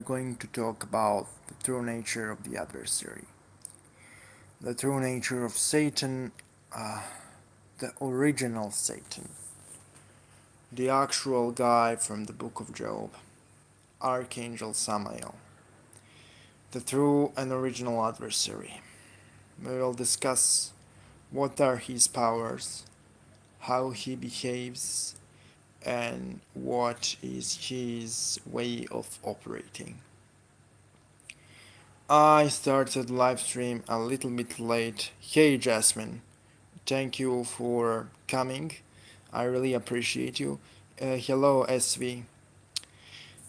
going to talk about the true nature of the adversary, the true nature of Satan, uh, the original Satan, the actual guy from the book of Job, Archangel Samael, the true and original adversary. We will discuss what are his powers, how he behaves, and what is his way of operating. I started live stream a little bit late. Hey Jasmine, thank you for coming. I really appreciate you. Hello SV.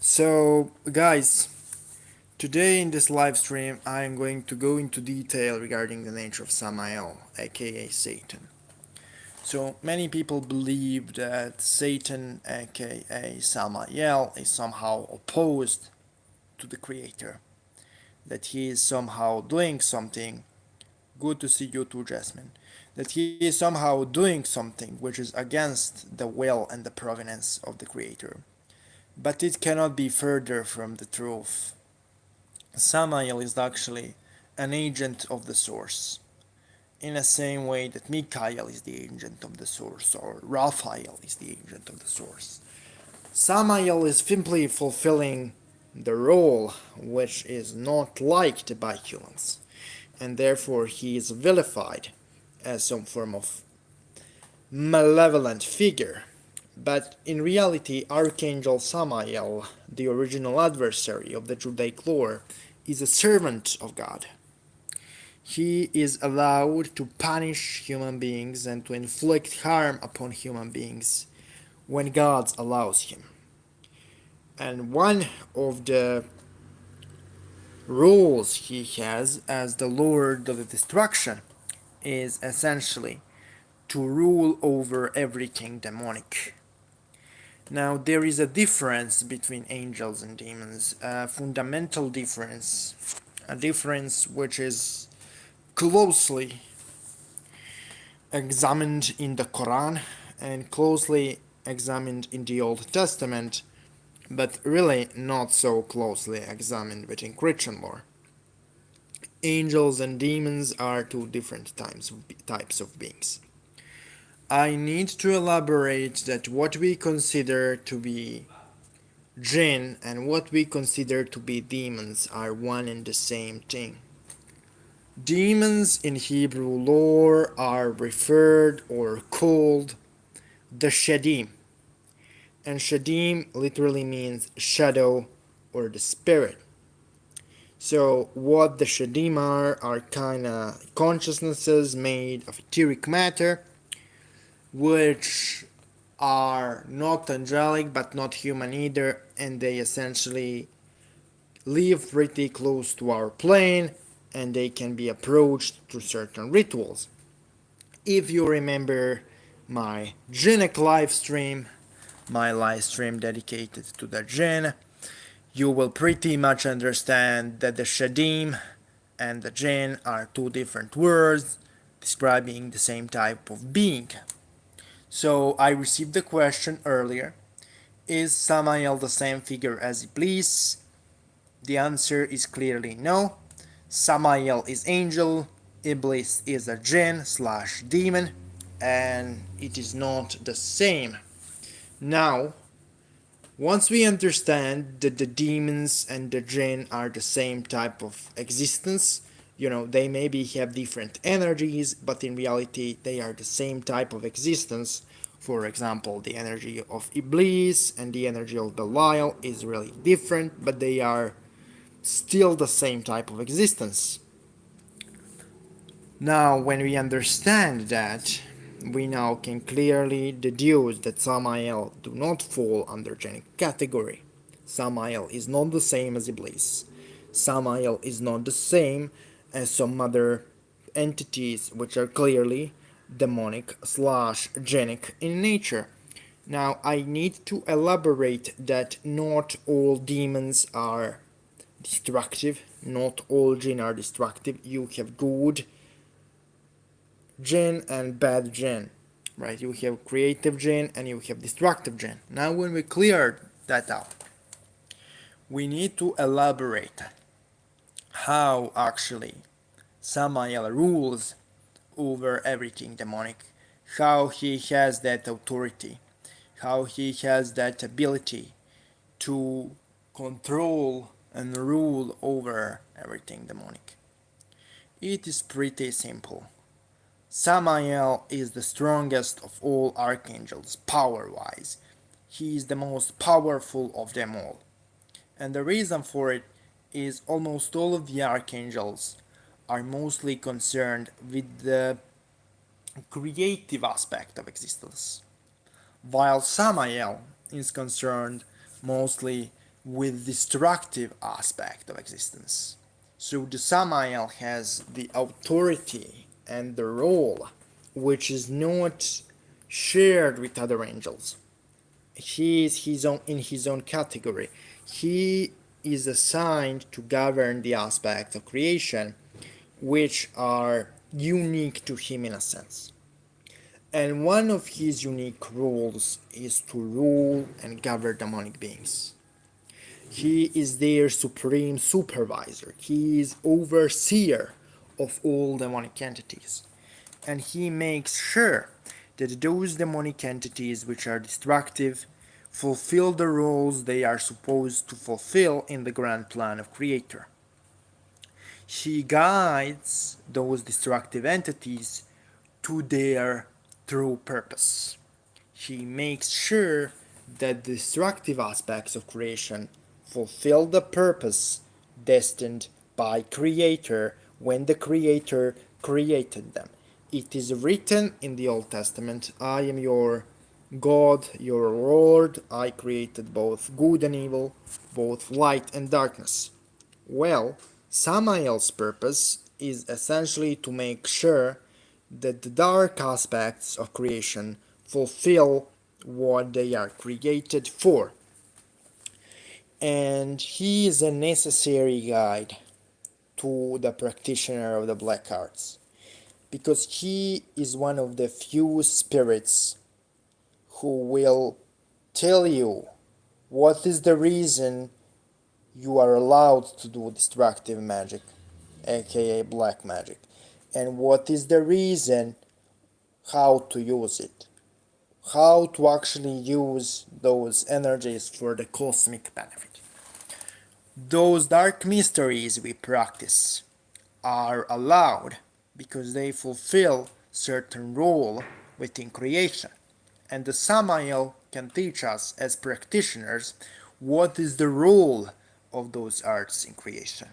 So guys, today in this live stream I am going to go into detail regarding the nature of Samael, aka Satan. So many people believe that Satan, aka Samael, is somehow opposed to the creator, that he is somehow doing something. Good to see you too, Jasmine. That he is somehow doing something which is against the will and the providence of the Creator. But it cannot be further from the truth. Samael is actually an agent of the source, in the same way that Michael is the agent of the source, or Raphael is the agent of the source. Samael is simply fulfilling the role which is not liked by humans, and therefore he is vilified as some form of malevolent figure. But in reality, Archangel Samael, the original adversary of the Judaic lore, is a servant of God. He is allowed to punish human beings and to inflict harm upon human beings when God allows him. And one of the roles he has as the Lord of the Destruction is essentially to rule over everything demonic. Now, there is a difference between angels and demons, a fundamental difference, a difference which is closely examined in the Quran and closely examined in the Old Testament, but really not so closely examined within Christian lore. Angels and demons are two different types of beings. I need to elaborate that what we consider to be jinn and what we consider to be demons are one and the same thing. Demons in Hebrew lore are referred or called the Shadim, and Shadim literally means shadow or the spirit. So what the Shadim are kinda consciousnesses made of etheric matter, which are not angelic but not human either, and they essentially live pretty close to our plane and they can be approached through certain rituals. If you remember my Jinnic live stream, my live stream dedicated to the Jinn, you will pretty much understand that the Shadim and the Jinn are two different words describing the same type of being. So I received the question earlier, is Samael the same figure as Iblis? The answer is clearly no. Samael is angel, Iblis is a jinn slash demon, and it is not the same. Now, once we understand that the demons and the jinn are the same type of existence, they maybe have different energies, but in reality they are the same type of existence. For example, the energy of Iblis and the energy of Belial is really different, but they are still the same type of existence. Now, when we understand that, we now can clearly deduce that Samael do not fall under Genic category. Samael is not the same as Iblis. Samael is not the same as some other entities which are clearly demonic slash genic in nature. Now, I need to elaborate that not all demons are destructive, not all jinn are destructive. You have good jinn and bad jinn, right? You have creative jinn and you have destructive jinn. Now when we clear that out, we need to elaborate how actually Samael rules over everything demonic, how he has that authority, how he has that ability to control and rule over everything demonic. It is pretty simple. Samael is the strongest of all archangels power-wise. He is the most powerful of them all. And the reason for it is almost all of the archangels are mostly concerned with the creative aspect of existence, while Samael is concerned mostly with destructive aspect of existence. So the Samael has the authority and the role which is not shared with other angels. He is his own in his own category. He is assigned to govern the aspects of creation which are unique to him in a sense. And one of his unique roles is to rule and govern demonic beings. He is their supreme supervisor. He is overseer of all demonic entities. And he makes sure that those demonic entities which are destructive fulfill the roles they are supposed to fulfill in the grand plan of Creator. He guides those destructive entities to their true purpose. He makes sure that the destructive aspects of creation fulfill the purpose destined by Creator when the Creator created them. It is written in the Old Testament, I am your God, your Lord, I created both good and evil, both light and darkness. Well, Samael's purpose is essentially to make sure that the dark aspects of creation fulfill what they are created for. And he is a necessary guide to the practitioner of the black arts, because he is one of the few spirits who will tell you what is the reason you are allowed to do destructive magic, aka black magic, and what is the reason how to use it, how to actually use those energies for the cosmic benefit. Those dark mysteries we practice are allowed because they fulfill certain role within creation, and the Samael can teach us as practitioners what is the role of those arts in creation.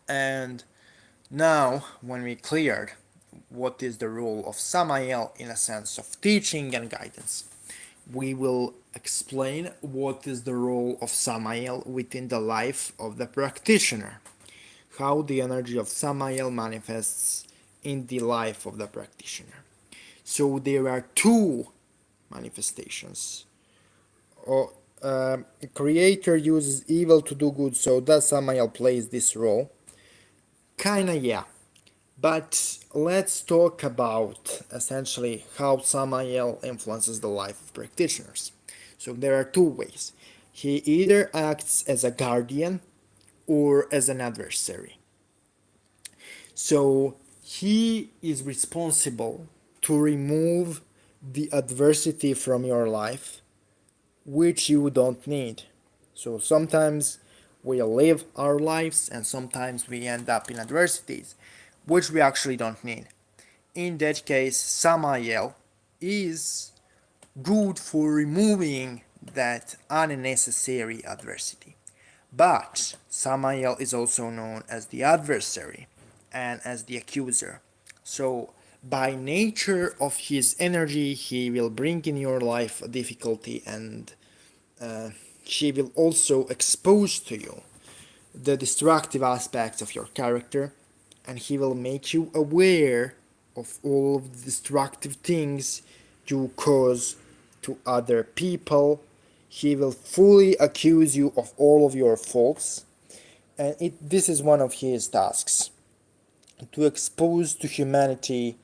And now, when we cleared what is the role of Samael in a sense of teaching and guidance, we will explain what is the role of Samael within the life of the practitioner, how the energy of Samael manifests in the life of the practitioner. So there are two manifestations. Creator uses evil to do good, so does Samael plays this role? Kinda, yeah. But let's talk about essentially how Samael influences the life of practitioners. So there are two ways. He either acts as a guardian or as an adversary. So he is responsible to remove the adversity from your life which you don't need. So sometimes we live our lives and sometimes we end up in adversities which we actually don't need. In that case, Samael is good for removing that unnecessary adversity. But Samael is also known as the adversary and as the accuser. So, by nature of his energy, he will bring in your life a difficulty, and he will also expose to you the destructive aspects of your character, and he will make you aware of all of the destructive things you cause to other people. He will fully accuse you of all of your faults, and this is one of his tasks, to expose to humanity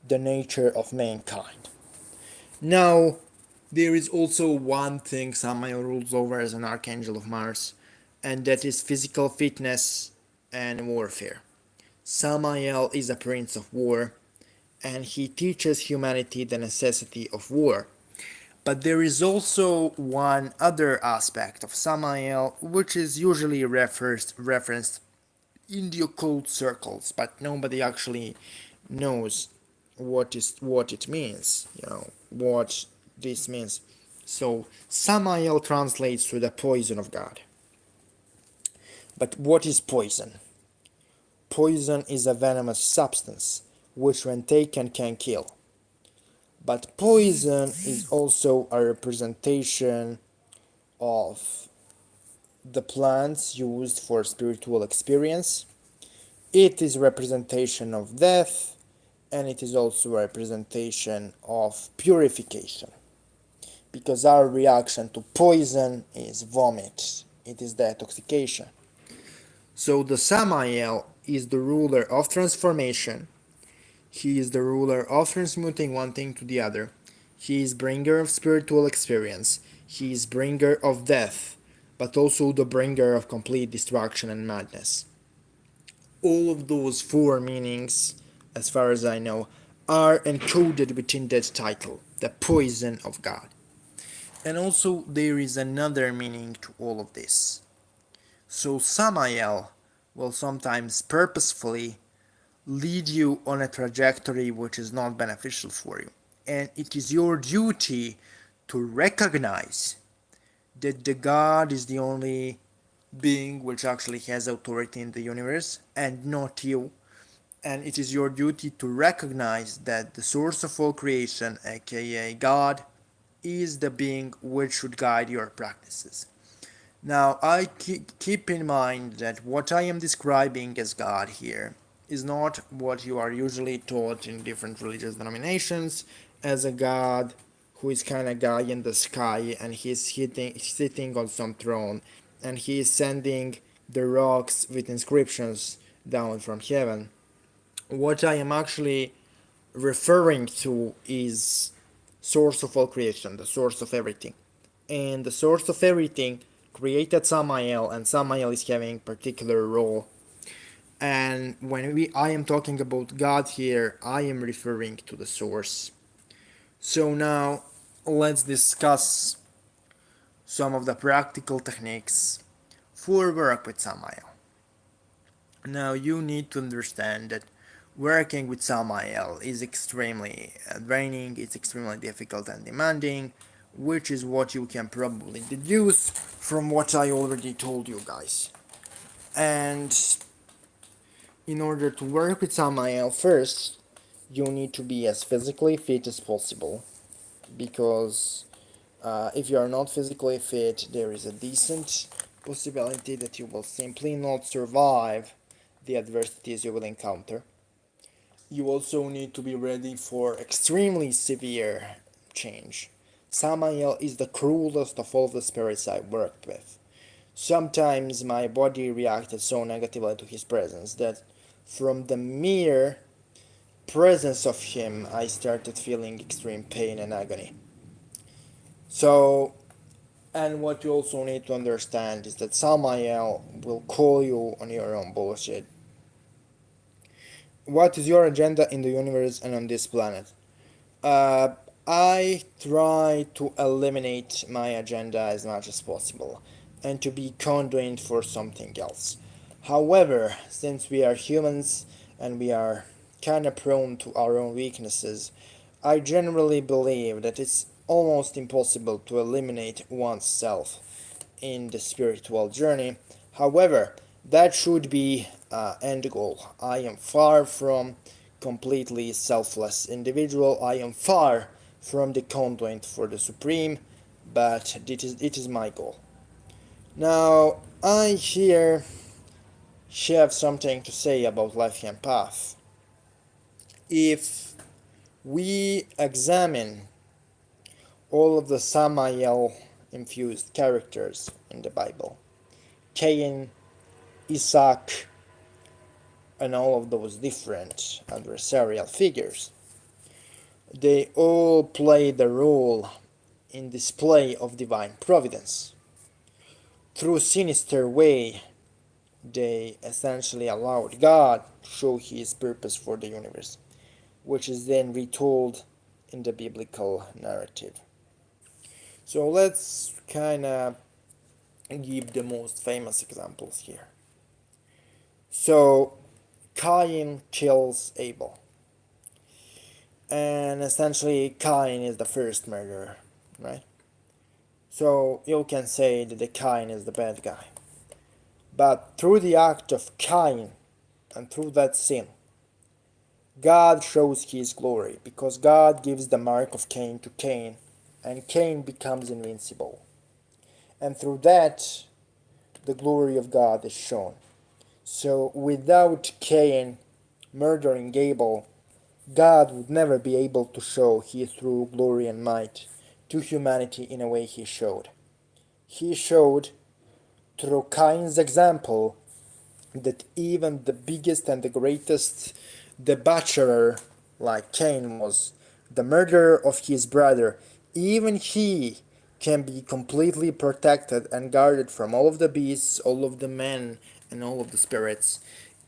the nature of mankind. Now, there is also one thing Samael rules over as an Archangel of Mars, and that is physical fitness and warfare. Samael is a prince of war, and he teaches humanity the necessity of war. But there is also one other aspect of Samael which is usually referenced in the occult circles, but nobody actually knows what it means, what this means. So Samael translates to the poison of God. But what is poison? Poison is a venomous substance which when taken can kill. But poison is also a representation of the plants used for spiritual experience. It is a representation of death, and it is also a representation of purification. Because our reaction to poison is vomit, it is detoxification. So the Samael is the ruler of transformation. He is the ruler of transmuting one thing to the other. He is bringer of spiritual experience. He is bringer of death, but also the bringer of complete destruction and madness. All of those four meanings, as far as I know, are encoded within that title, the poison of God. And also there is another meaning to all of this. So Samael will sometimes purposefully lead you on a trajectory which is not beneficial for you. And it is your duty to recognize that the God is the only being which actually has authority in the universe and not you. And it is your duty to recognize that the source of all creation, aka God, is the being which should guide your practices. Now, I keep in mind that what I am describing as God here is not what you are usually taught in different religious denominations as a God who is kind of guy in the sky and he's sitting on some throne and he is sending the rocks with inscriptions down from heaven. What I am actually referring to is source of all creation, the source of everything. And the source of everything created Samael, and Samael is having particular role. And when I am talking about God here, I am referring to the source. So now let's discuss some of the practical techniques for work with Samael. Now you need to understand that working with Samael is extremely draining, it's extremely difficult and demanding, which is what you can probably deduce from what I already told you guys. And in order to work with Samael, first you need to be as physically fit as possible, because if you are not physically fit, there is a decent possibility that you will simply not survive the adversities you will encounter. You also need to be ready for extremely severe change. Samael is the cruelest of all the spirits I worked with. Sometimes my body reacted so negatively to his presence that from the mere presence of him I started feeling extreme pain and agony. So, and what you also need to understand is that Samael will call you on your own bullshit. What is your agenda in the universe and on this planet? Uh, I try to eliminate my agenda as much as possible and to be conduit for something else. However, since we are humans and we are kinda prone to our own weaknesses, I generally believe that it's almost impossible to eliminate oneself in the spiritual journey. However, that should be end goal. I am far from completely selfless individual. I am far from the conduit for the supreme, but it is my goal. Now, I here have something to say about left-hand path. If we examine all of the Samael infused characters in the Bible, Cain, Isaac, and all of those different adversarial figures, they all play the role in display of divine providence. through sinister way, they essentially allowed God to show his purpose for the universe, which is then retold in the biblical narrative. So let's kind of give the most famous examples here. So Cain kills Abel, and essentially Cain is the first murderer, right? So you can say that the Cain is the bad guy. But through the act of Cain and through that sin, God shows his glory because God gives the mark of Cain to Cain and Cain becomes invincible. And through that, the glory of God is shown. So without Cain murdering Abel, God would never be able to show his true glory and might to humanity in a way he showed. He showed through Cain's example that even the biggest and the greatest debaucher, like Cain was, the murderer of his brother, even he can be completely protected and guarded from all of the beasts, all of the men, and all of the spirits,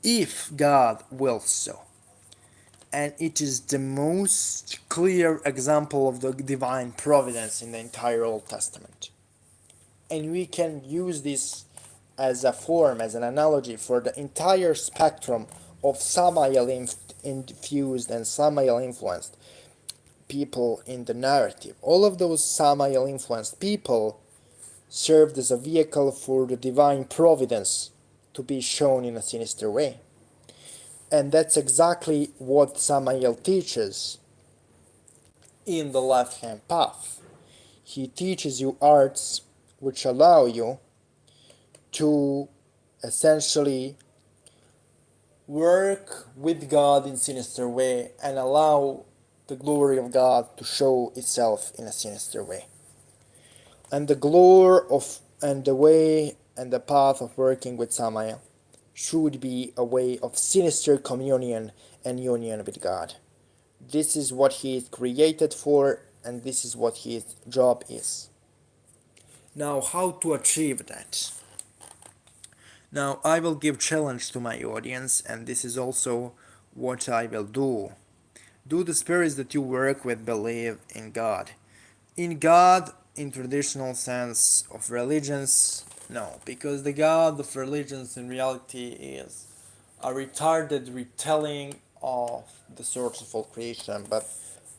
if God wills so. And it is the most clear example of the divine providence in the entire Old Testament. And we can use this as a form, as an analogy for the entire spectrum of Samayal infused and Samayal influenced people in the narrative. All of those Samayal influenced people served as a vehicle for the divine providence to be shown in a sinister way. And that's exactly what Samael teaches in the left hand path. He teaches you arts which allow you to essentially work with God in sinister way and allow the glory of God to show itself in a sinister way. And the glory of and the way and the path of working with Samaya should be a way of sinister communion and union with God. This is what he is created for, and this is what his job is. Now, how to achieve that? Now, I will give challenge to my audience, and this is also what I will do. Do the spirits that you work with believe in God? In God, in traditional sense of religions, no, because the God of religions in reality is a retarded retelling of the source of all creation, but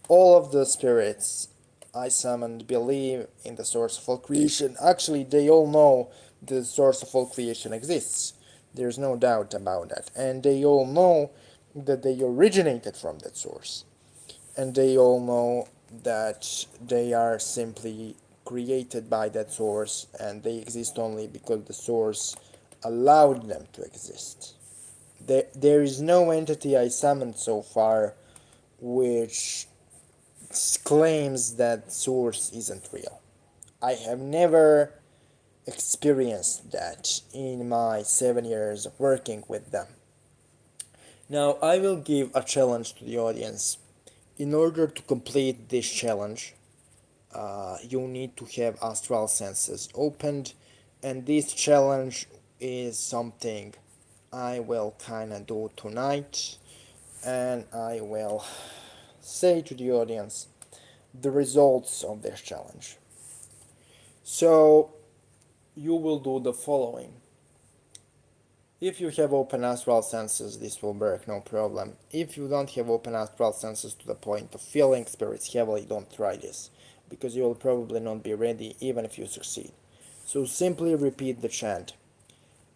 all of the spirits I summoned believe in the source of all creation. Actually, they all know the source of all creation exists. There's no doubt about that. And they all know that they originated from that source. And they all know that they are simply created by that source and they exist only because the source allowed them to exist. There is no entity I summoned so far which claims that source isn't real. I have never experienced that in my 7 years of working with them. Now I will give a challenge to the audience. In order to complete this challenge, you need to have astral senses opened, and this challenge is something I will kinda do tonight, and I will say to the audience the results of this challenge. So you will do the following. If you have open astral senses, this will work, no problem. If you don't have open astral senses to the point of feeling spirits heavily, don't try this, because you will probably not be ready even if you succeed. So simply repeat the chant.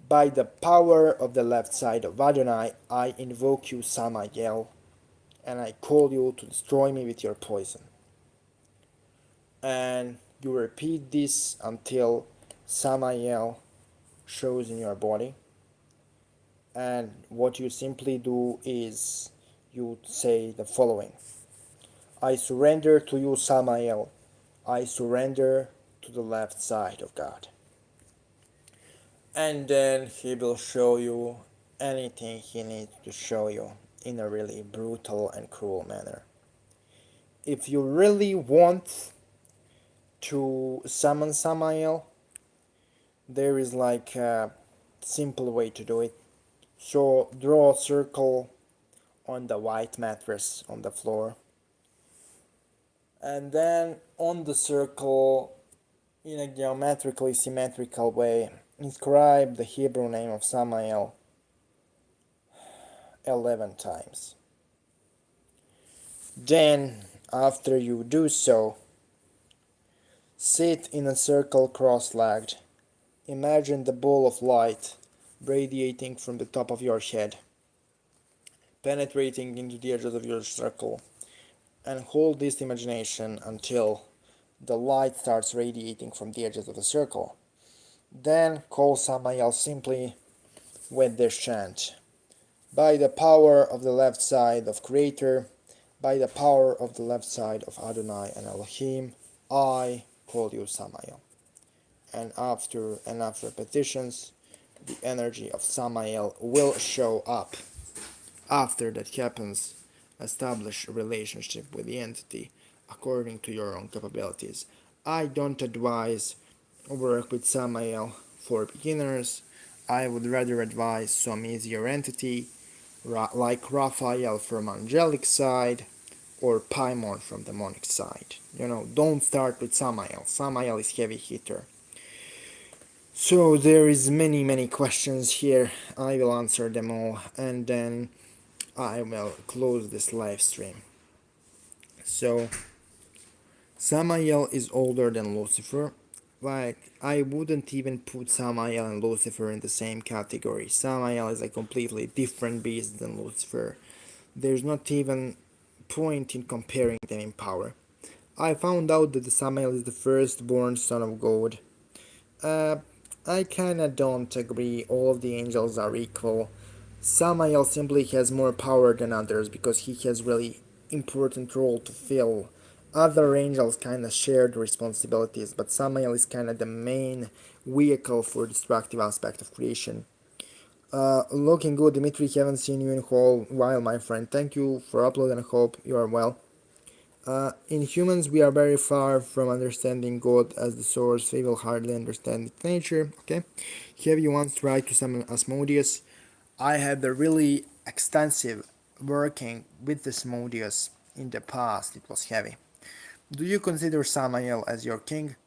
By the power of the left side of Adonai, I invoke you, Samayel, and I call you to destroy me with your poison. And you repeat this until Samayel shows in your body. And what you simply do is you say the following. I surrender to you, Samael. I surrender to the left side of God. And then he will show you anything he needs to show you in a really brutal and cruel manner. If you really want to summon Samael, there is like a simple way to do it. So draw a circle on the white mattress on the floor, and then on the circle, in a geometrically symmetrical way, inscribe the Hebrew name of Samael 11 times. Then, after you do so, sit in a circle cross-legged. Imagine the ball of light radiating from the top of your head, penetrating into the edges of your circle, and hold this imagination until the light starts radiating from the edges of the circle. Then call Samayal simply with this chant. By the power of the left side of Creator, by the power of the left side of Adonai and Elohim, I call you Samayal. And after enough repetitions, the energy of Samael will show up. After that happens, establish a relationship with the entity according to your own capabilities. I don't advise work with Samael for beginners. I would rather advise some easier entity like Raphael from angelic side or Paimon from demonic side. Don't start with Samael. Samael is heavy hitter. So there is many questions here. I will answer them all, and then I will close this live stream. So Samael is older than Lucifer. Like, I wouldn't even put Samael and Lucifer in the same category. Samael is a completely different beast than Lucifer. There's not even point in comparing them in power. I found out that the Samael is the firstborn son of God. I kinda don't agree all of the angels are equal. Samael simply has more power than others because he has really important role to fill. Other angels kinda share the responsibilities, but Samael is kinda the main vehicle for destructive aspect of creation. Looking good, Dimitri, haven't seen you in a while, my friend. Thank you for uploading, I hope you are well. In humans, we are very far from understanding God as the source. We will hardly understand its nature. Okay, have you once tried to summon Asmodeus? I had a really extensive working with Asmodeus in the past. It was heavy. Do you consider Samael as your king?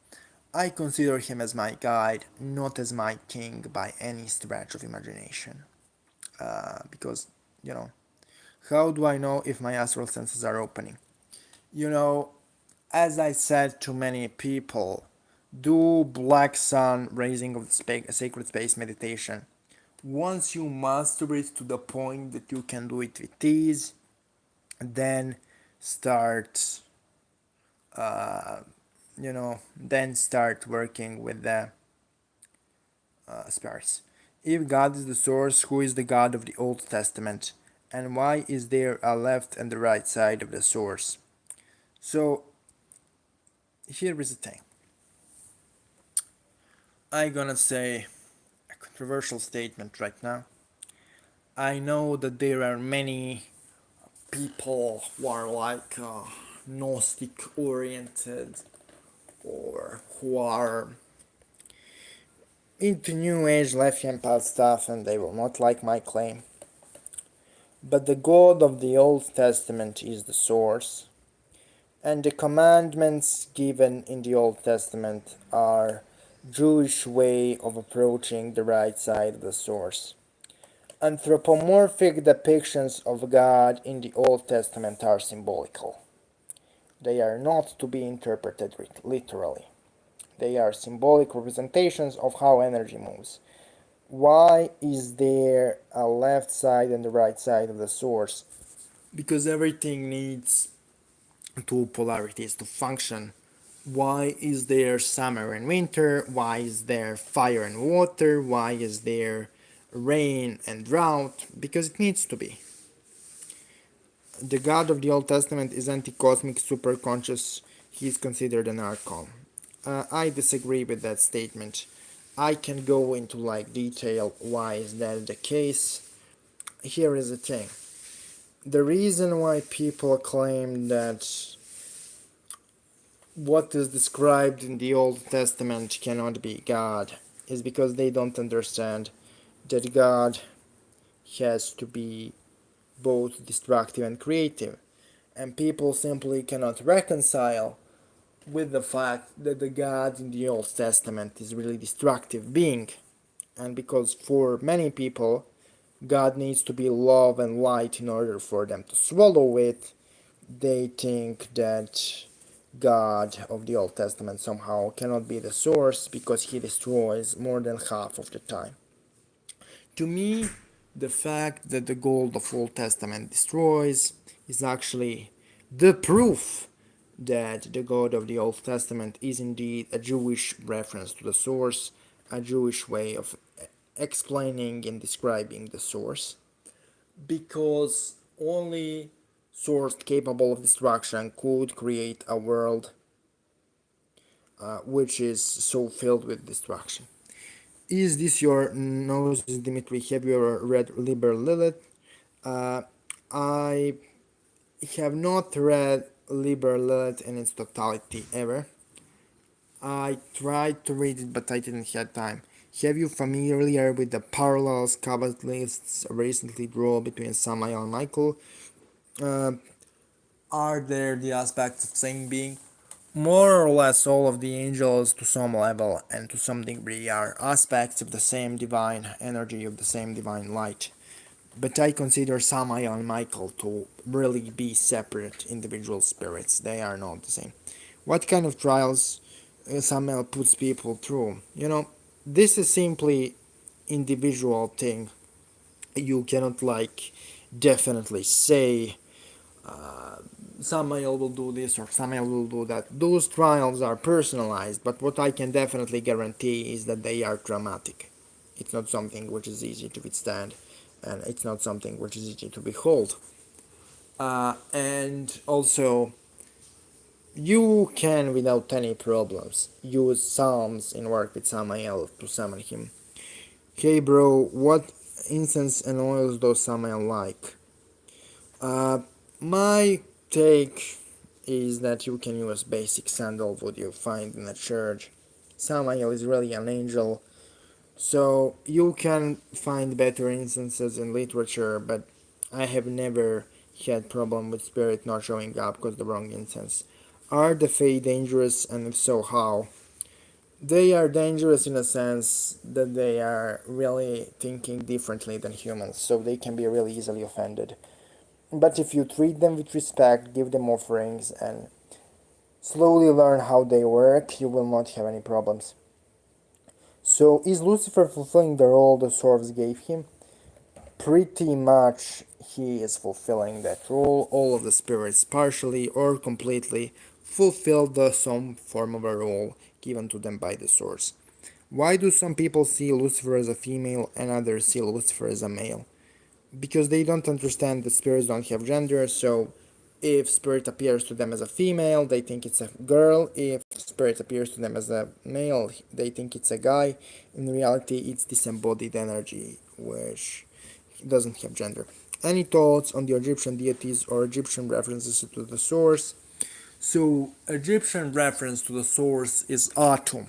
I consider him as my guide, not as my king by any stretch of imagination. Because, you know, how do I know if my astral senses are opening? You know, as I said to many people, do Black Sun Raising of the Sacred Space meditation. Once you master it to the point that you can do it with ease, then start, then start working with the spirits. If God is the source, who is the God of the Old Testament? And why is there a left and the right side of the source? So, here is the thing. I'm gonna say a controversial statement right now. I know that there are many people who are like Gnostic oriented or who are into New Age left-hand path stuff and they will not like my claim. But the God of the Old Testament is the source, and the commandments given in the Old Testament are Jewish way of approaching the right side of the source. Anthropomorphic depictions of God in the Old Testament are symbolical. They are not to be interpreted literally. They are symbolic representations of how energy moves. Why is there a left side and the right side of the source? Because everything needs two polarities to function. Why is there summer and winter? Why is there fire and water? Why is there rain and drought? Because it needs to be. The God of the Old Testament is anti-cosmic, super-conscious. He is considered an archon. I disagree with that statement. I can go into detail why is that the case. Here is the thing. The reason why people claim that what is described in the Old Testament cannot be God is because they don't understand that God has to be both destructive and creative, and people simply cannot reconcile with the fact that the God in the Old Testament is really destructive being, and because for many people God needs to be love and light in order for them to swallow it, they think that God of the Old Testament somehow cannot be the source because he destroys more than half of the time. To me, the fact that the God of Old Testament destroys is actually the proof that the God of the Old Testament is indeed a Jewish reference to the source, a Jewish way of explaining and describing the source, because only source capable of destruction could create a world which is so filled with destruction. Is this your noses, Dimitri? Have you ever read Liber Lilith? Uh, I have not read Liber Lilith in its totality ever. I tried to read it, but I didn't have time. Have you familiar with the parallels Kabbalists recently draw between Samayal and Michael? Uh, are there the aspects of same being? More or less all of the angels to some level and to some degree are aspects of the same divine energy, of the same divine light. But I consider Samaya and Michael to really be separate individual spirits. They are not the same. What kind of trials Samael puts people through? This is simply individual thing. You cannot definitely say Samael will do this or Samael will do that. Those trials are personalized, but what I can definitely guarantee is that they are dramatic. It's not something which is easy to withstand, and it's not something which is easy to behold. And also, you can, without any problems, use Psalms in work with Samael to summon him. Hey bro, what incense and oils does Samael like? Uh, my take is that you can use basic sandalwood you find in a church. Samael is really an angel, so you can find better instances in literature, but I have never had problem with spirit not showing up because the wrong incense. Are the Fae dangerous, and if so, how? They are dangerous in a sense that they are really thinking differently than humans, so they can be really easily offended. But if you treat them with respect, give them offerings, and slowly learn how they work, you will not have any problems. So, is Lucifer fulfilling the role the source gave him? Pretty much he is fulfilling that role. All of the spirits, partially or completely, fulfill some form of a role given to them by the source. Why do some people see Lucifer as a female and others see Lucifer as a male? Because they don't understand that spirits don't have gender, so if spirit appears to them as a female, they think it's a girl. If spirit appears to them as a male, they think it's a guy. In reality, it's disembodied energy, which doesn't have gender. Any thoughts on the Egyptian deities or Egyptian references to the source? So, Egyptian reference to the source is Atum.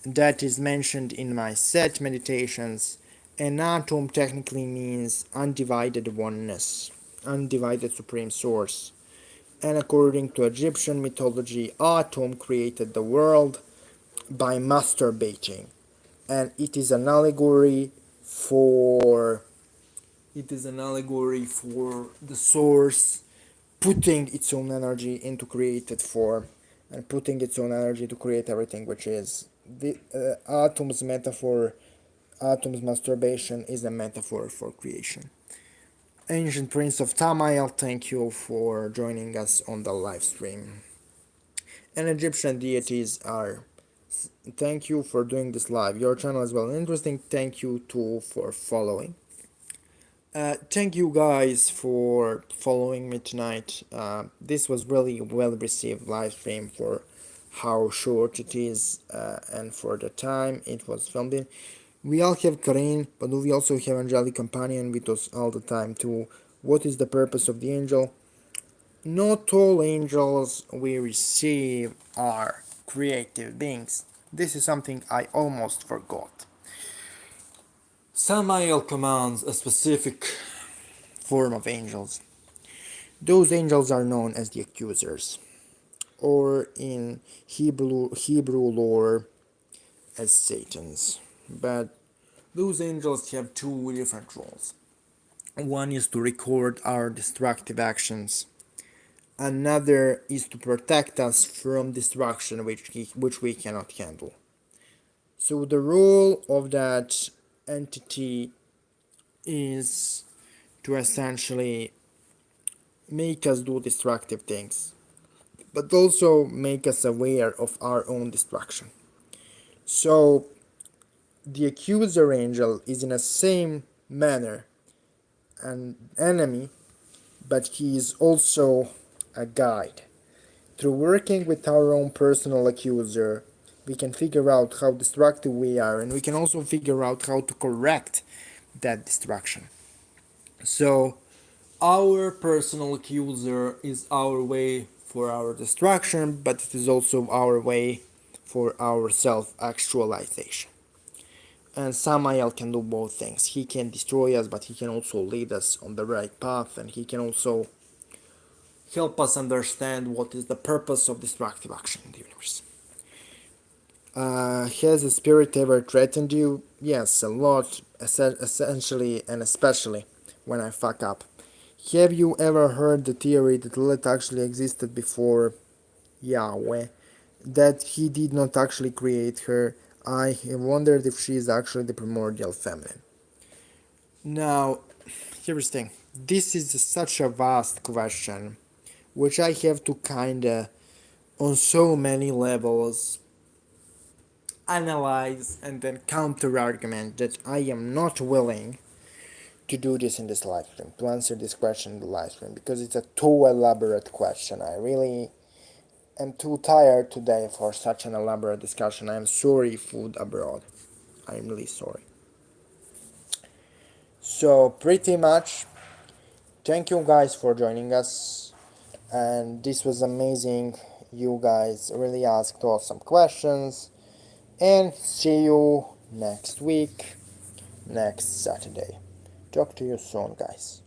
That is mentioned in my set meditations. And Atum technically means undivided oneness, undivided supreme source. And according to Egyptian mythology, Atum created the world by masturbating. And it is an allegory for the source putting its own energy into created form and putting its own energy to create everything which is. The Atom's masturbation is a metaphor for creation. Ancient Prince of Tamail, thank you for joining us on the live stream. And Egyptian deities are. Thank you for doing this live. Your channel is well interesting. Thank you too for following. Thank you guys for following me tonight. This was really well received live stream for how short it is and for the time it was filmed in. We all have Karin, but we also have angelic companion with us all the time too. What is the purpose of the angel? Not all angels we receive are creative beings. This is something I almost forgot. Samael commands a specific Form of angels. Those angels are known as the accusers, or in Hebrew lore as Satans. But those angels have two different roles. One is to record our destructive actions. Another is to protect us from destruction which we cannot handle. So the role of that entity is to essentially make us do destructive things, but also make us aware of our own destruction. So the accuser angel is in the same manner an enemy, but he is also a guide. Through working with our own personal accuser, we can figure out how destructive we are, and we can also figure out how to correct that destruction. So, our personal accuser is our way for our destruction, but it is also our way for our self actualization. And Samael can do both things. He can destroy us, but he can also lead us on the right path, and he can also help us understand what is the purpose of destructive action in the universe. Has a spirit ever threatened you? Yes, a lot, essentially and especially when I fuck up. Have you ever heard the theory that Lilith actually existed before Yahweh? That he did not actually create her? I have wondered if she is actually the primordial feminine. Now, here's the thing. This is such a vast question, which I have to kinda, on so many levels, analyze and then counter argument that I am not willing to do this in this live stream, to answer this question in the live stream, because it's a too elaborate question. I really am too tired today for such an elaborate discussion. I am sorry, food abroad. I'm really sorry. So, pretty much, thank you guys for joining us, and this was amazing. You guys really asked awesome questions, and see you next week, next Saturday. Talk to you soon, guys.